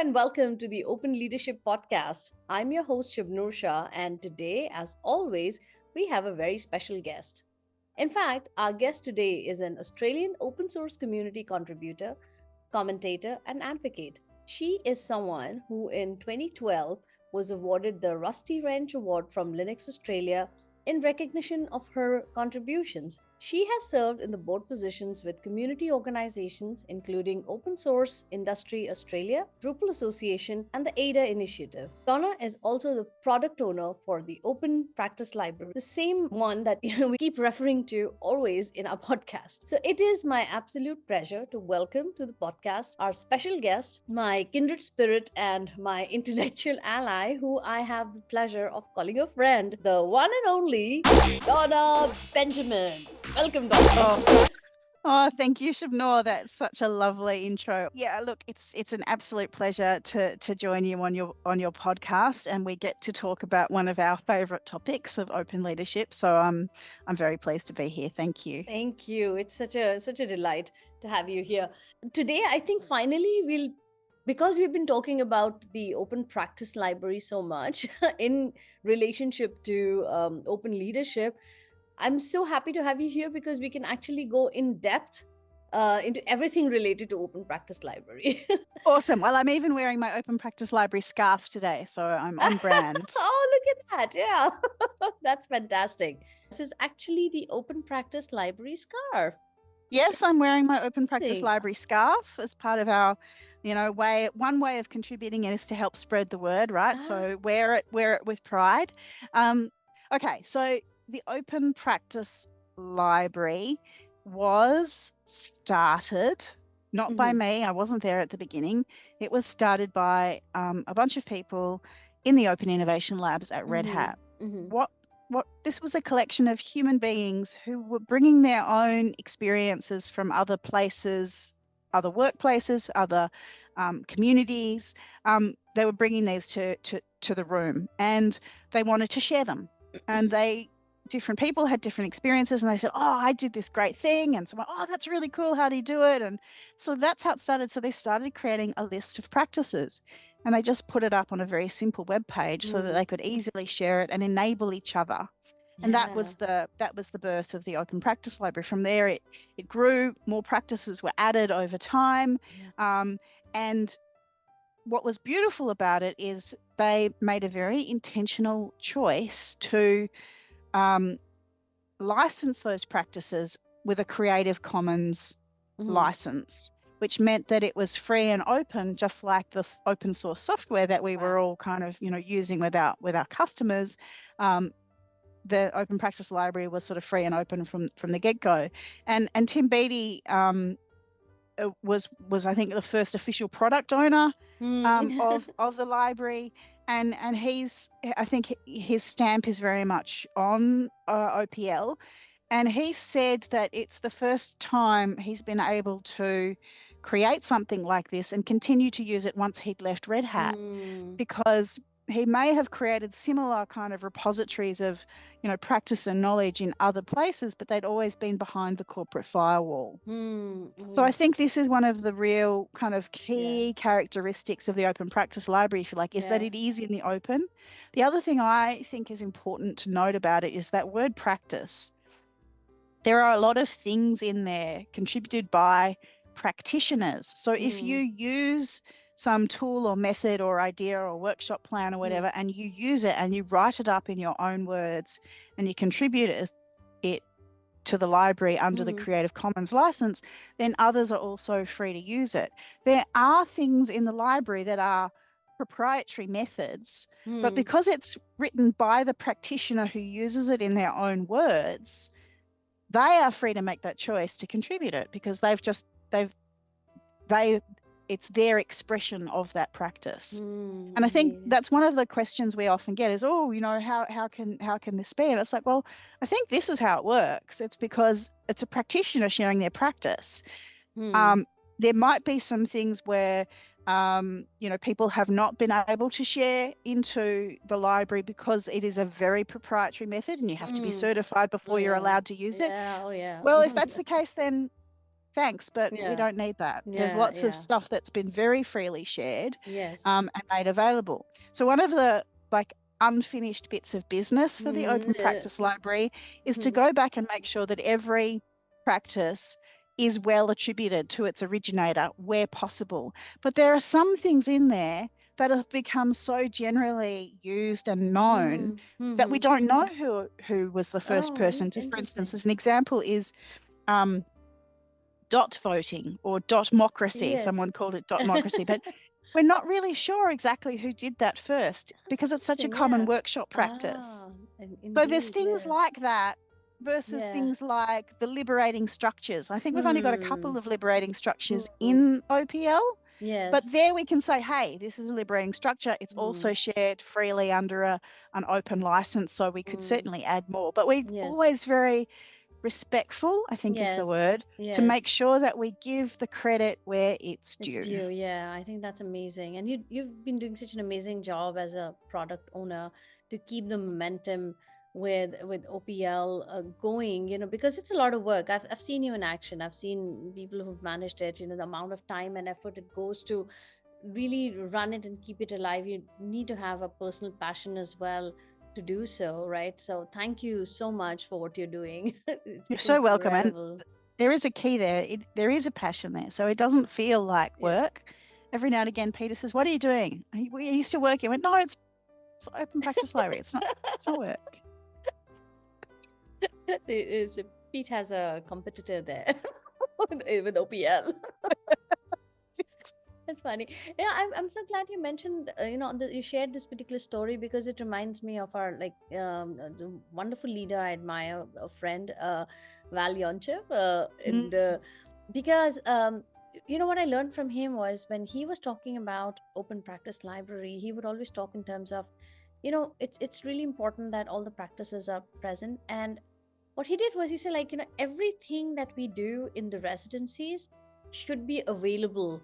and welcome to the Open Leadership Podcast. I'm your host, Shubnur Shah, and today, as always, we have a very special guest. In fact, our guest today is an Australian open source community contributor, commentator, and advocate. She is someone who in 2012 was awarded the Rusty Wrench Award from Linux Australia in recognition of her contributions. She has served in the board positions with community organizations including Open Source Industry Australia, Drupal Association, and the ADA Initiative. Donna is also the product owner for the Open Practice Library, the same one that we keep referring to always in our podcast. So it is my absolute pleasure to welcome to the podcast our special guest, my kindred spirit and my intellectual ally, who I have the pleasure of calling a friend, the one and only Donna Benjamin. Welcome, Donna. Thank you, Shabnor. That's such a lovely intro. Yeah, look, it's an absolute pleasure to join you on your podcast, and we get to talk about one of our favorite topics of open leadership. So I'm very pleased to be here. Thank you. Thank you. It's such a delight to have you here. Today, I think finally because we've been talking about the open practice library so much in relationship to open leadership, I'm so happy to have you here because we can actually go in depth into everything related to open practice library. Awesome. Well, I'm even wearing my open practice library scarf today, so I'm on brand. Oh, look at that. Yeah. That's fantastic. This is actually the open practice library scarf. Yes, I'm wearing my open practice Amazing. library scarf as part of our, one way of contributing is to help spread the word, right? So wear it with pride. Okay, so the open practice library was started not by me. I wasn't there at the beginning. It was started by a bunch of people in the Open Innovation Labs at Red Hat. What this was a collection of human beings who were bringing their own experiences from other places, other workplaces, other communities. They were bringing these to the room, and they wanted to share them. And different people had different experiences, and they said, "Oh, I did this great thing," and someone, "Oh, that's really cool. How do you do it?" And so that's how it started. So they started creating a list of practices, and they just put it up on a very simple web page so that they could easily share it and enable each other. And that was the birth of the Open Practice Library. From there, it grew. More practices were added over time, and what was beautiful about it is they made a very intentional choice to license those practices with a Creative Commons license, which meant that it was free and open, just like this open source software that we were all kind of, using with our customers. The Open Practice Library was sort of free and open from the get-go. And Tim Beattie was I think the first official product owner of the library, and I think his stamp is very much on OPL, and he said that it's the first time he's been able to create something like this and continue to use it once he'd left Red Hat, because he may have created similar kind of repositories of, practice and knowledge in other places, but they'd always been behind the corporate firewall. So I think this is one of the real kind of key characteristics of the Open Practice Library, if you like, is that it is in the open. The other thing I think is important to note about it is that word practice. There are a lot of things in there contributed by practitioners. So if you use some tool or method or idea or workshop plan or whatever, and you use it and you write it up in your own words and you contribute it to the library under the Creative Commons license, then others are also free to use it. There are things in the library that are proprietary methods, but because it's written by the practitioner who uses it in their own words, they are free to make that choice to contribute it, because it's their expression of that practice. And I think that's one of the questions we often get is, how can this be? And it's like, well, I think this is how it works. It's because it's a practitioner sharing their practice. There might be some things where, people have not been able to share into the library because it is a very proprietary method and you have to be certified before you're allowed to use it. Well, if that's the case, then thanks, but we Yeah. don't need that. There's Yeah. lots of Yeah. stuff that's been very freely shared Yes. and made available. So one of the like unfinished bits of business for the Open Mm, Practice Library is to mhm. go back and make sure that every practice is well attributed to its originator where possible. But there are some things in there that have become so generally used and known Mm, that we mhm. don't know who was the first Oh, person to, for instance, interesting. as an example is um, dot voting or dotmocracy. Yes. Someone called it dotmocracy, but we're not really sure exactly who did that first That's because it's such a interesting. common Yeah. workshop practice. Ah, So there's indeed. things Yes. like that versus Yeah. things like the liberating structures. I think we've only got a couple Hmm. of liberating structures Mm. in OPL, but Yes. there we can say, hey, this is a liberating structure. It's also Mm. shared freely under an open license, so we could Mm. certainly add more. But we're Yes. always very respectful, I think is the Yes. word, to Yes. make sure that we give the credit where it's It's due. due. Yeah, I think that's amazing. And you've been doing such an amazing job as a product owner to keep the momentum with OPL going, because it's a lot of work. I've seen you in action. I've seen people who've managed it, the amount of time and effort it goes to really run it and keep it alive. You need to have a personal passion as well to do so, right? So thank you so much for what you're doing. You're It's so welcome. And incredible. there is a key there. There is a passion there. So it doesn't feel like Yeah. work. Every now and again, Peter says, what are you doing? We used to work. I went, no, it's open practice library. It's not work. So Pete has a competitor there with OPL. That's funny. Yeah, I'm so glad you mentioned, you shared this particular story because it reminds me of our the wonderful leader I admire, a friend, Val Yonchev, and Mm. because what I learned from him was when he was talking about open practice library, he would always talk in terms of, it's really important that all the practices are present. And what he did was he said, like, everything that we do in the residencies should be available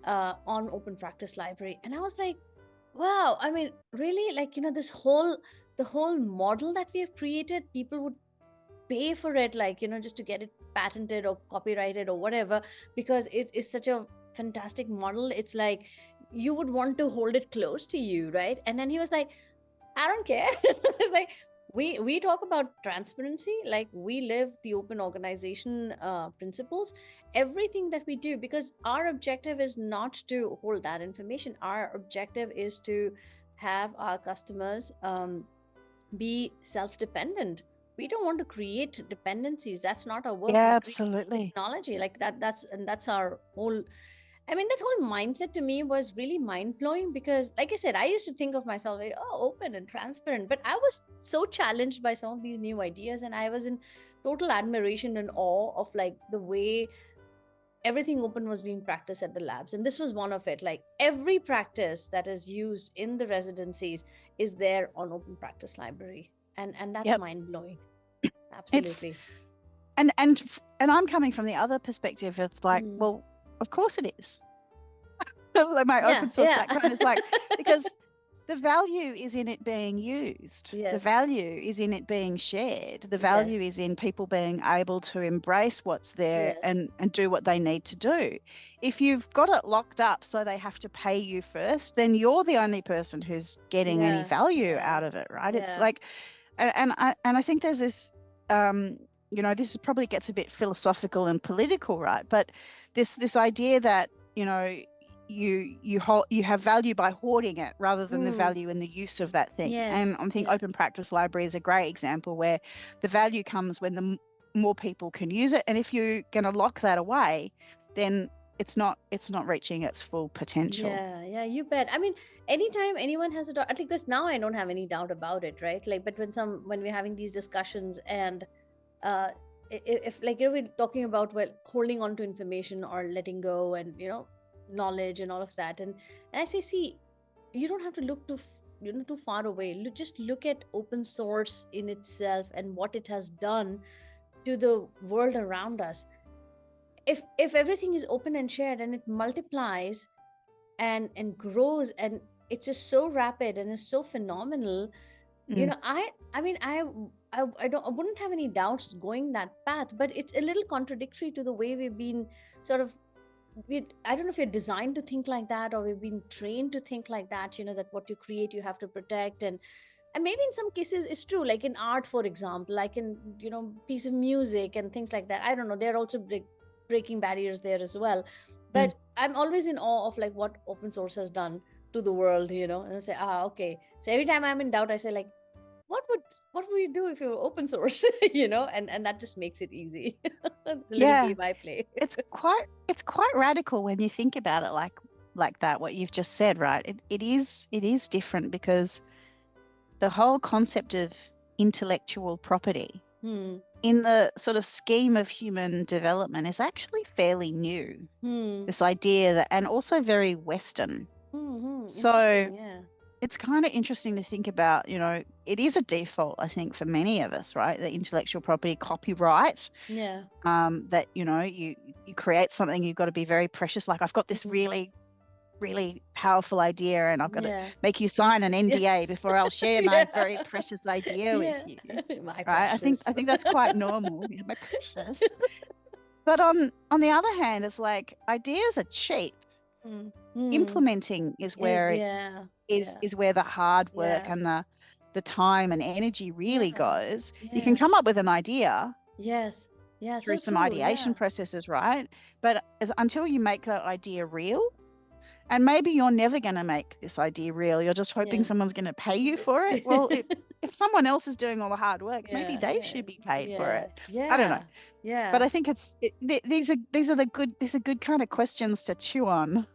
on open practice library. And I was like, wow, I mean, really, like, the whole model that we have created, people would pay for it, like, just to get it patented or copyrighted or whatever, because it's such a fantastic model. It's like you would want to hold it close to you, right? And then he was like, I don't care. It's like we talk about transparency, like we live the open organization principles, everything that we do, because our objective is not to hold that information. Our objective is to have our customers be self-dependent. We don't want to create dependencies. That's not our work. We Yeah, create absolutely. technology like that. That's our whole. I mean, that whole mindset to me was really mind blowing because, like I said, I used to think of myself like, oh, open and transparent. But I was so challenged by some of these new ideas, and I was in total admiration and awe of like the way everything open was being practiced at the labs. And this was one of it. Like every practice that is used in the residencies is there on Open Practice Library, and that's Yep. mind blowing. It's Absolutely. and I'm coming from the other perspective of like, Mm. well, of course it is. Like my Yeah, open source yeah. background is like because the value is in it being used. The Yes, value is in it being shared. The value yes, is in people being able to embrace what's there yes. and do what they need to do. If you've got it locked up so they have to pay you first, then you're the only person who's getting any Yeah, value yeah, out of it, right? It's yeah. like and I think there's this um this probably gets a bit philosophical and political, right? But this idea that, you have value by hoarding it rather than the Mm. value in the use of that thing. Yes, And I think yeah, Open Practice Library is a great example where the value comes when more people can use it. And if you're going to lock that away, then it's not reaching its full potential. yeah, yeah. You bet. I mean, anytime anyone has a doubt, I think this now I don't have any doubt about it, right? Like, but when we're having these discussions and uh if like we're talking about, well, holding on to information or letting go and knowledge and all of that, and I say, see, you don't have to look too far away. Just look at open source in itself and what it has done to the world around us. If everything is open and shared and it multiplies and grows, and it's just so rapid and it's so phenomenal. Mm. I mean, I wouldn't have any doubts going that path, but it's a little contradictory to the way we've been sort of, I don't know if you're designed to think like that, or we've been trained to think like that, that what you create you have to protect. And maybe in some cases it's true, like in art, for example, like in, piece of music and things like that. I don't know, they're also breaking barriers there as well. Mm. But I'm always in awe of like what open source has done to the world, and I say, okay. So every time I'm in doubt, I say like, what would what would you do if you were open source? And that just makes it easy. It's a little Yeah, game I play. it's quite radical when you think about it like that, what you've just said, right? It is different because the whole concept of intellectual property Hmm. in the sort of scheme of human development is actually fairly new. Hmm. This idea that, and also very Western. So Interesting. Yeah. it's kind of interesting to think about, it is a default, I think, for many of us, right? The intellectual property, copyright, Yeah. that, you create something, you've got to be very precious. Like, I've got this Mhm. really, really powerful idea, and I've got to Yeah. make you sign an Yeah. NDA before I'll share my Yeah. very precious idea with Yeah. you, My right? I think precious. I think that's quite normal. Yeah, my precious. But on the other hand, it's like ideas are cheap. Mm. Mm. Implementing is Is, where yeah. is Yeah. is where the hard work Yeah. and the time and energy really Yeah. goes. You can Yeah. come up with an idea Yes. Yeah. through So some true. ideation Yeah. processes, right? But until you make that idea real, and maybe you're never going to make this idea real, you're just hoping Yeah. someone's going to pay you for it. Well, if someone else is doing all the hard work, maybe Yeah. they Yeah. should be paid for Yeah. it. I don't know. Yeah. But Yeah. I think these are good kind of questions to chew on.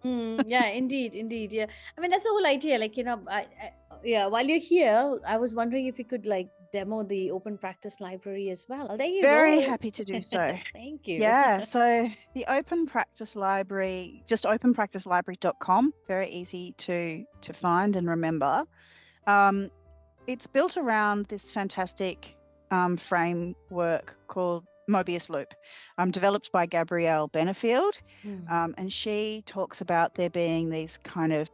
Yeah, indeed, indeed. Yeah. I mean, that's the whole idea. Like, yeah, while you're here, I was wondering if you could like demo the open practice library as well. Oh, there you Very go. happy to do so. Thank you. Yeah, so the Open Practice Library, just openpracticelibrary.com, very easy to find and remember. Um, it's built around this fantastic framework called Mobius Loop, developed by Gabrielle Benefield. Hmm. And she talks about there being these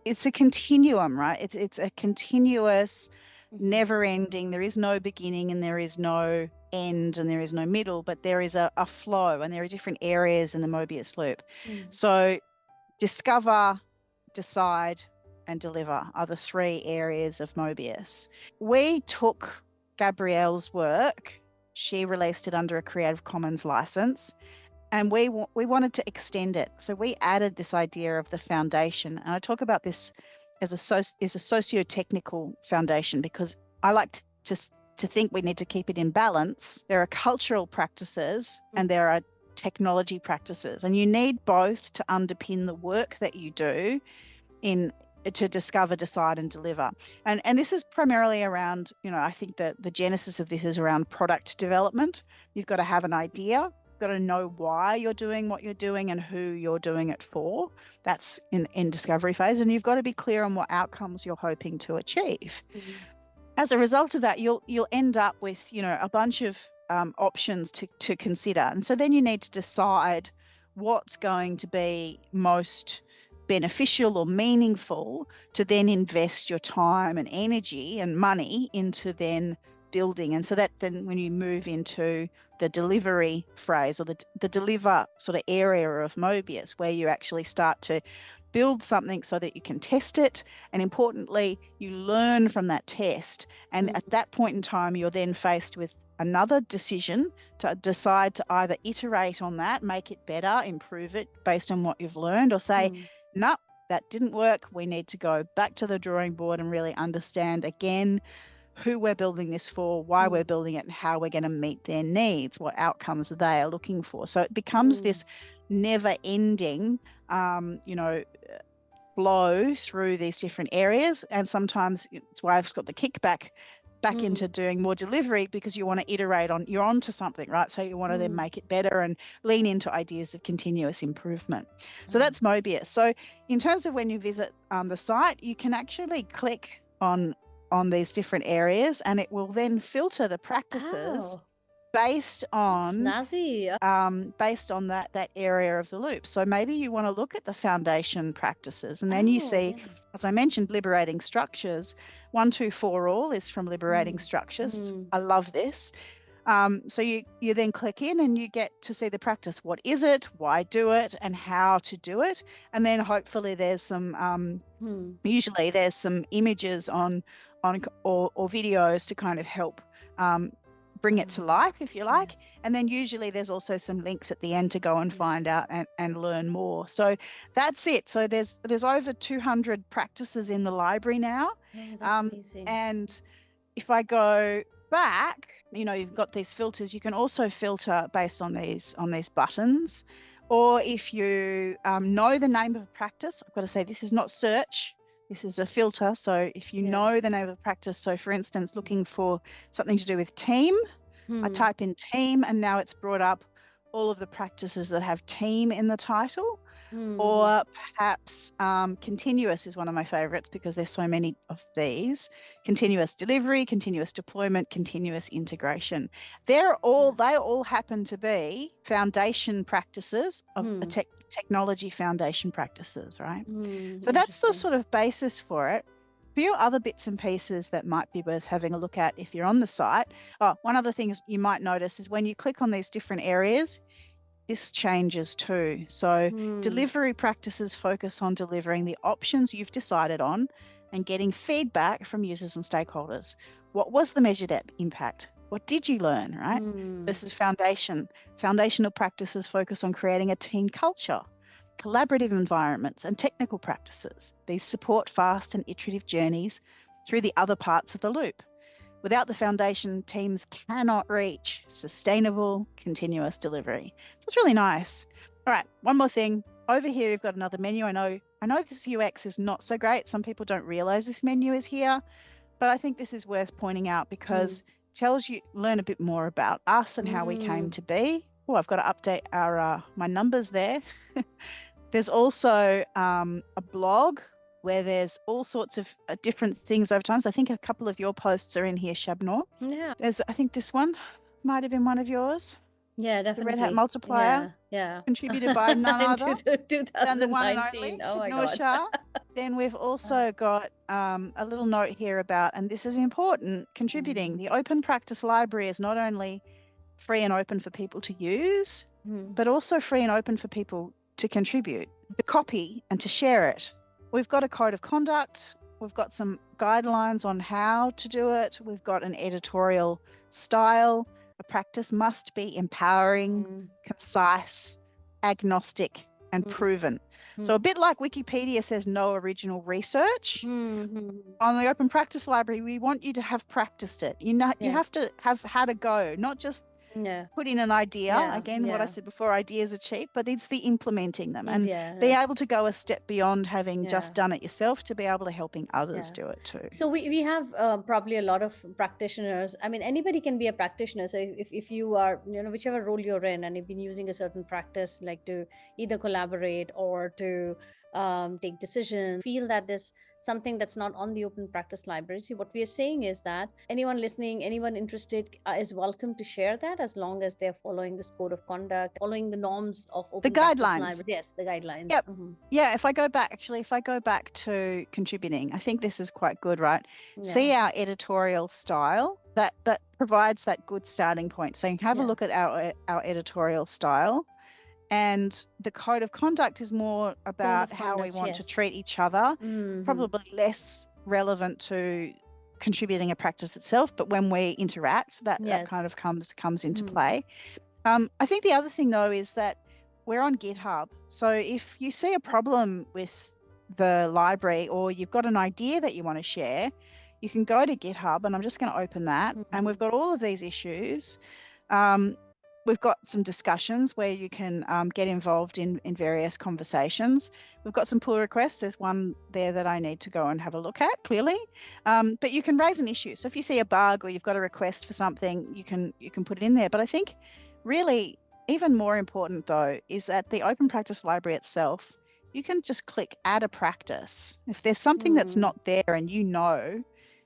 it's a continuum, right? It's a continuous, Mhm. never ending. There is no beginning and there is no end and there is no middle, but there is a flow and there are different areas in the Mobius Loop. Mm. So discover, decide, and deliver are the three areas of Mobius. We took Gabrielle's work, she released it under a Creative Commons license, and we wanted to extend it. So we added this idea of the foundation. And I talk about this as a socio-technical foundation because I like to think we need to keep it in balance. There are cultural practices and there are technology practices, and you need both to underpin the work that you do in to discover, decide, and deliver. And this is primarily around, I think that the genesis of this is around product development. You've got to have an idea, you've got to know why you're doing what you're doing and who you're doing it for. That's in discovery phase, and you've got to be clear on what outcomes you're hoping to achieve. Mhm. As a result of that, you'll end up with a bunch of options to consider, and so then you need to decide what's going to be most beneficial or meaningful to then invest your time and energy and money into then building. And so that then when you move into the delivery phrase or the deliver sort of area of Mobius, where you actually start to build something so that you can test it, and importantly you learn from that test, and at that point in time you're then faced with another decision to decide to either iterate on that, make it better, improve it based on what you've learned, or say, no, that didn't work, we need to go back to the drawing board and really understand again who we're building this for, why we're building it, and how we're going to meet their needs, what outcomes they are looking for. So it becomes this never ending flow through these different areas. And sometimes it's why I've got the kickback back into doing more delivery, because you want to iterate on, you're onto something, right? So you want to then make it better and lean into ideas of continuous improvement. So that's Mobius. So in terms of when you visit the site, you can actually click on these different areas and it will then filter the practices Oh. based on snazzy. that area of the loop. So maybe you want to look at the foundation practices, and then you see, as I mentioned, liberating structures. 1, 2, 4 all is from liberating structures. I love this. So you then click in and you get to see the practice. What is it? Why do it? And how to do it? And then hopefully there's some usually there's some images on or videos to kind of help bring it to life, if you like. Yes. And then usually there's also some links at the end to go and find out and learn more. So that's it. So there's over 200 practices in the library now. Oh, that's amazing. And if I go back, you've got these filters. You can also filter based on these buttons. Or if you know the name of a practice, I've got to say this is not search. This is a filter. So if you know the name of a practice, so for instance, looking for something to do with team, I type in team and now it's brought up all of the practices that have team in the title. Or perhaps continuous is one of my favorites because there's so many of these. Continuous delivery, continuous deployment, continuous integration. They all happen to be foundation practices of technology foundation practices, right? So that's the sort of basis for it. A few other bits and pieces that might be worth having a look at if you're on the site. One other thing you might notice is when you click on these different areas, this changes too. So delivery practices focus on delivering the options you've decided on and getting feedback from users and stakeholders. What was the measured impact? What did you learn, right? This is foundation. Foundational practices focus on creating a team culture, collaborative environments, and technical practices. These support fast and iterative journeys through the other parts of the loop. Without the foundation, teams cannot reach sustainable, continuous delivery. So it's really nice. All right, one more thing. Over here, you've got another menu. I know this UX is not so great. Some people don't realize this menu is here, but I think this is worth pointing out because it tells you, learn a bit more about us and how we came to be. Oh, I've got to update my numbers there. There's also a blog where there's all sorts of different things over time. So I think a couple of your posts are in here, Shabnor. Yeah. I think this one might have been one of yours. Yeah, definitely. The Red Hat Multiplier. Yeah. Contributed by none other 2019. than the one and only Shabnor Shah. Then we've also got a little note here about, and this is important, contributing. The Open Practice Library is not only free and open for people to use, but also free and open for people to contribute, to copy and to share it. We've got a code of conduct. We've got some guidelines on how to do it. We've got an editorial style. A practice must be empowering, concise, agnostic, and proven. So a bit like Wikipedia says no original research, on the Open Practice Library, we want you to have practiced it. You have to have had a go, not just put in an idea. Again, what I said before, ideas are cheap, but it's the implementing them and being able to go a step beyond having just done it yourself to be able to helping others do it too. So we have probably a lot of practitioners. I mean, anybody can be a practitioner. So if you are, whichever role you're in and you've been using a certain practice, like to either collaborate or to take decisions, feel that there's something that's not on the Open Practice Library. So what we are saying is that anyone listening, anyone interested is welcome to share that as long as they're following this code of conduct, following the norms of Open Practice Libraries. Yes, the guidelines. Yep. Yeah, if I go back to contributing, I think this is quite good, right? See our editorial style, that provides that good starting point. So you can have a look at our editorial style. And the code of conduct is more about how we want to treat each other, probably less relevant to contributing a practice itself, but when we interact, that kind of comes into play. I think the other thing, though, is that we're on GitHub. So if you see a problem with the library or you've got an idea that you want to share, you can go to GitHub, and I'm just going to open that. And we've got all of these issues. We've got some discussions where you can get involved in various conversations. We've got some pull requests. There's one there that I need to go and have a look at, clearly. But you can raise an issue. So if you see a bug or you've got a request for something, you can put it in there. But I think really even more important, though, is at the Open Practice Library itself, you can just click Add a Practice. If there's something that's not there and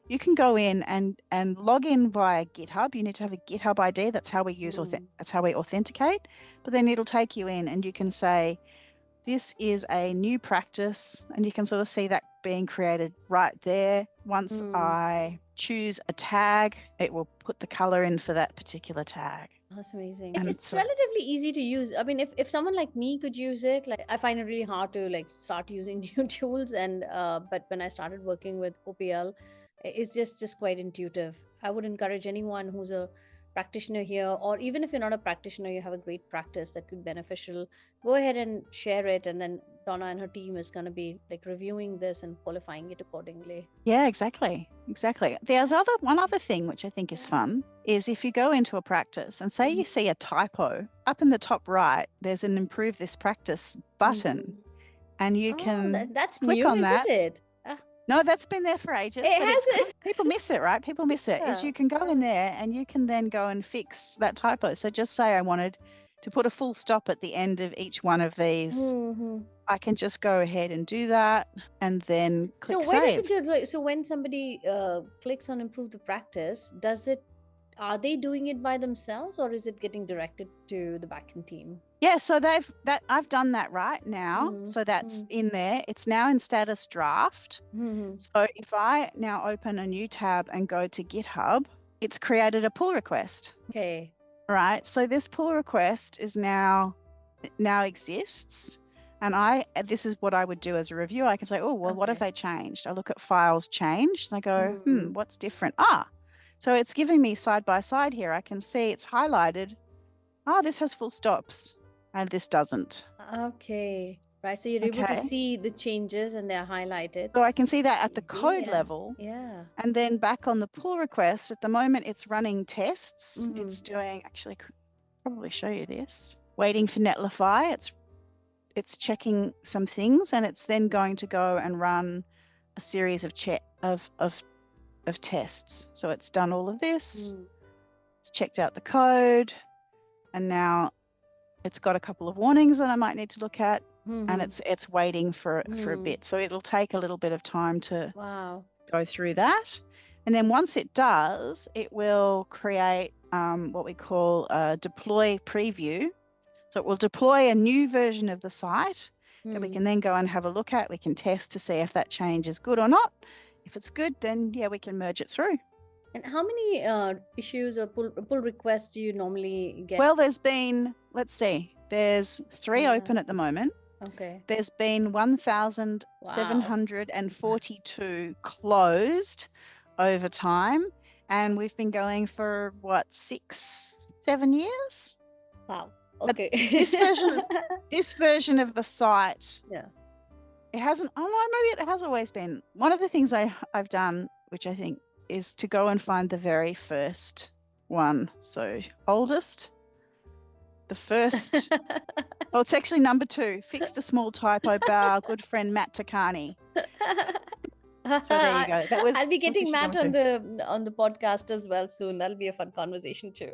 you can go in and log in via GitHub. You need to have a GitHub ID. That's how we use that's how we authenticate. But then it'll take you in and you can say, this is a new practice, and you can sort of see that being created right there. Once I choose a tag, it will put the color in for that particular tag. That's amazing. And It's relatively easy to use. I mean, if someone like me could use it, like I find it really hard to like start using new tools. And but when I started working with OPL, it's just quite intuitive. I would encourage anyone who's a practitioner here, or even if you're not a practitioner, you have a great practice that could be beneficial, go ahead and share it, and then Donna and her team is going to be like reviewing this and qualifying it accordingly. Yeah, exactly. There's one other thing which I think is fun is if you go into a practice and say you see a typo up in the top right, there's an improve this practice button, and you can that's click new, on that. isn't it? No, that's been there for ages. People miss it, right? People miss it. Is you can go in there and you can then go and fix that typo. So just say I wanted to put a full stop at the end of each one of these. I can just go ahead and do that and then click so where save. does it go? So when somebody clicks on improve the practice, are they doing it by themselves, or is it getting directed to the backend team? Yeah, so I've done that right now. So that's in there. It's now in status draft. So if I now open a new tab and go to GitHub, it's created a pull request. Okay. Right. So this pull request is now exists. And this is what I would do as a reviewer. I can say, oh, well, what have they changed? I look at files changed and I go, what's different? So it's giving me side by side here. I can see it's highlighted. This has full stops and this doesn't. Okay. Right. So you're able to see the changes and they're highlighted. So I can see that at the code level. Yeah. And then back on the pull request, at the moment it's running tests. It's doing, actually, I could probably show you this. Waiting for Netlify. It's checking some things, and it's then going to go and run a series of tests. So it's done all of this. It's checked out the code, and now it's got a couple of warnings that I might need to look at, and it's waiting for a bit. So it'll take a little bit of time to go through that. And then once it does, it will create what we call a deploy preview. So it will deploy a new version of the site that we can then go and have a look at. We can test to see if that change is good or not. If it's good, then yeah, we can merge it through. And how many issues or pull requests do you normally get? Well, there's 3 open at the moment. Okay. There's been 1,742 closed over time. And we've been going for 6-7 years? Wow. Okay. This version of the site, it hasn't, maybe it has always been. One of the things I've done, which I think is to go and find the very first one. So oldest, the first, well, it's actually number 2, fixed a small typo by our good friend Matt Takani. So there you go. I'll be getting Matt on the podcast as well soon. That'll be a fun conversation too.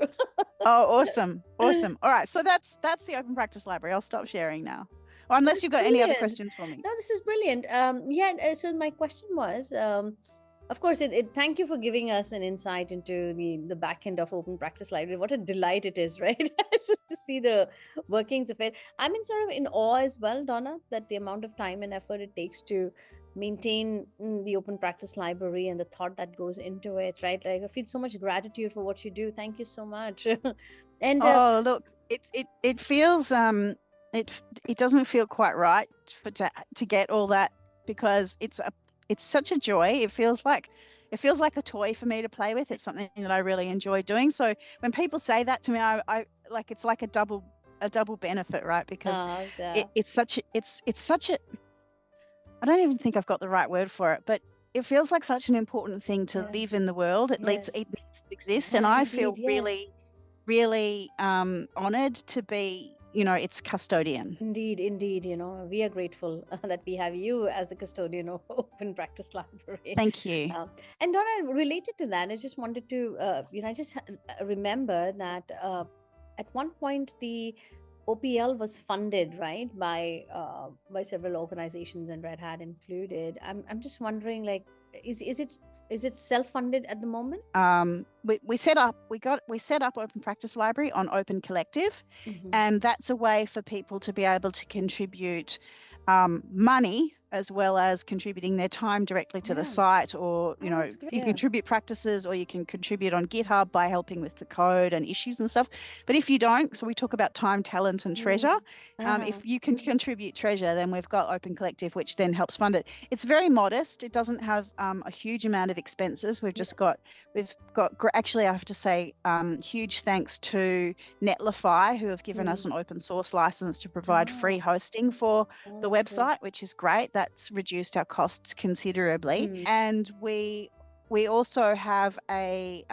Oh, awesome. All right. So that's the Open Practice Library. I'll stop sharing now. Or unless you've got any other questions for me. No, this is brilliant. So my question was, of course, thank you for giving us an insight into the back end of Open Practice Library. What a delight it is, right? Just to see the workings of it. I'm in awe as well, Donna, that the amount of time and effort it takes to maintain the Open Practice Library and the thought that goes into it, right? Like I feel so much gratitude for what you do. Thank you so much. And look, it feels it doesn't feel quite right to get all that, because it's such a joy. It feels like a toy for me to play with. It's something that I really enjoy doing. So when people say that to me, I like, it's like a double benefit, right? Because it's such a I don't even think I've got the right word for it, but it feels like such an important thing to live in the world. It needs to exist, and I feel really, really honored to be, its custodian. Indeed. We are grateful that we have you as the custodian of Open Practice Library. Thank you. And Donna, related to that, I just wanted to, I just remember that at one point the OPL was funded, right, by several organizations, and Red Hat included. I'm just wondering, like, is it Is it self-funded at the moment? We set up Open Practice Library on Open Collective, and that's a way for people to be able to contribute money as well as contributing their time directly to the site, or you can contribute practices, or you can contribute on GitHub by helping with the code and issues and stuff. But if you don't, so we talk about time, talent, and treasure. If you can contribute treasure, then we've got Open Collective, which then helps fund it. It's very modest. It doesn't have a huge amount of expenses. We've actually, I have to say, huge thanks to Netlify, who have given us an open source license to provide free hosting for the website, which is great. That's reduced our costs considerably. And we also have a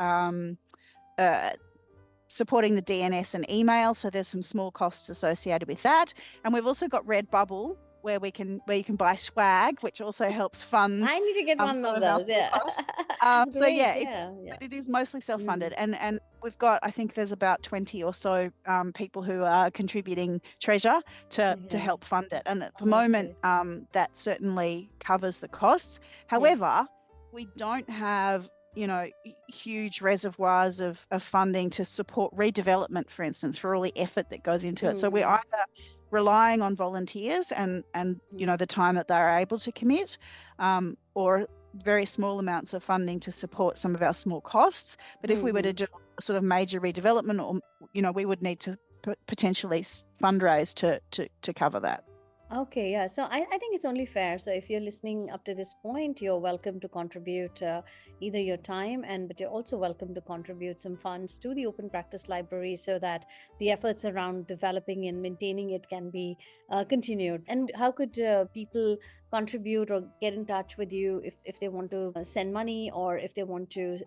supporting the DNS and email, so there's some small costs associated with that. And we've also got Redbubble, where you can buy swag, which also helps fund. I need to get one of those. So but it is mostly self-funded, and we've got, I think there's about 20 or so people who are contributing treasure to help fund it, and at the moment that certainly covers the costs. However, we don't have huge reservoirs of funding to support redevelopment, for instance, for all the effort that goes into it. So we're either relying on volunteers and the time that they're able to commit, or very small amounts of funding to support some of our small costs. But if we were to do sort of major redevelopment, or we would need to potentially fundraise to cover that. Okay, yeah. So I think it's only fair. So if you're listening up to this point, you're welcome to contribute either your time, but you're also welcome to contribute some funds to the Open Practice Library, so that the efforts around developing and maintaining it can be continued. And how could people contribute or get in touch with you if they want to send money, or if they want to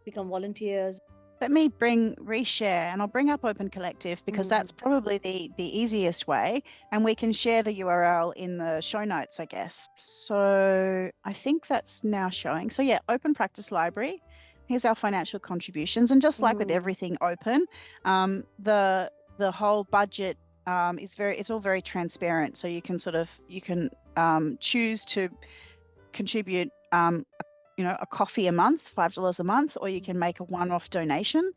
become volunteers? Let me reshare, and I'll bring up Open Collective, because that's probably the easiest way, and we can share the URL in the show notes, I guess. So I think that's now showing. So yeah, Open Practice Library. Here's our financial contributions, and just like with everything open, the whole budget it's all very transparent. So you can choose to contribute a coffee a month, $5 a month, or you can make a one-off donation,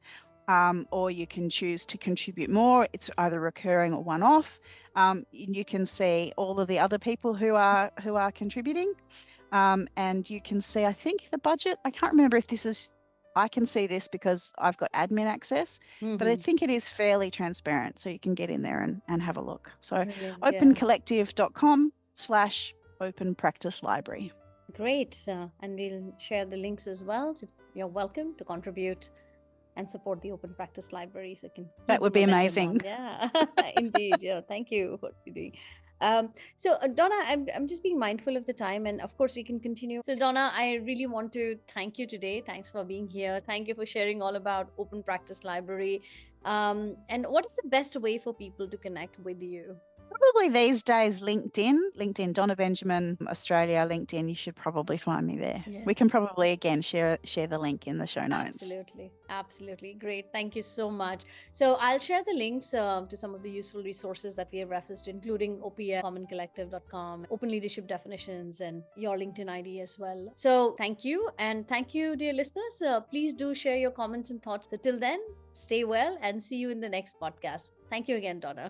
or you can choose to contribute more. It's either recurring or one-off. You can see all of the other people who are contributing, and you can see, I think, the budget. I can't remember if I can see this because I've got admin access, but I think it is fairly transparent, so you can get in there and have a look. So opencollective.com/Open Practice Library. Great. And we'll share the links as well. So you're welcome to contribute and support the Open Practice Library. So that would be amazing. Yeah, indeed. Yeah, thank you for what you're doing. So Donna, I'm just being mindful of the time, and of course we can continue. So Donna, I really want to thank you today. Thanks for being here. Thank you for sharing all about Open Practice Library. And what is the best way for people to connect with you? Probably these days, LinkedIn, Donna Benjamin, Australia, LinkedIn. You should probably find me there. Yeah. We can probably again share the link in the show notes. Absolutely. Great. Thank you so much. So I'll share the links to some of the useful resources that we have referenced, including OPL, commoncollective.com, open leadership definitions, and your LinkedIn ID as well. So thank you. And thank you, dear listeners. Please do share your comments and thoughts. So till then, stay well and see you in the next podcast. Thank you again, Donna.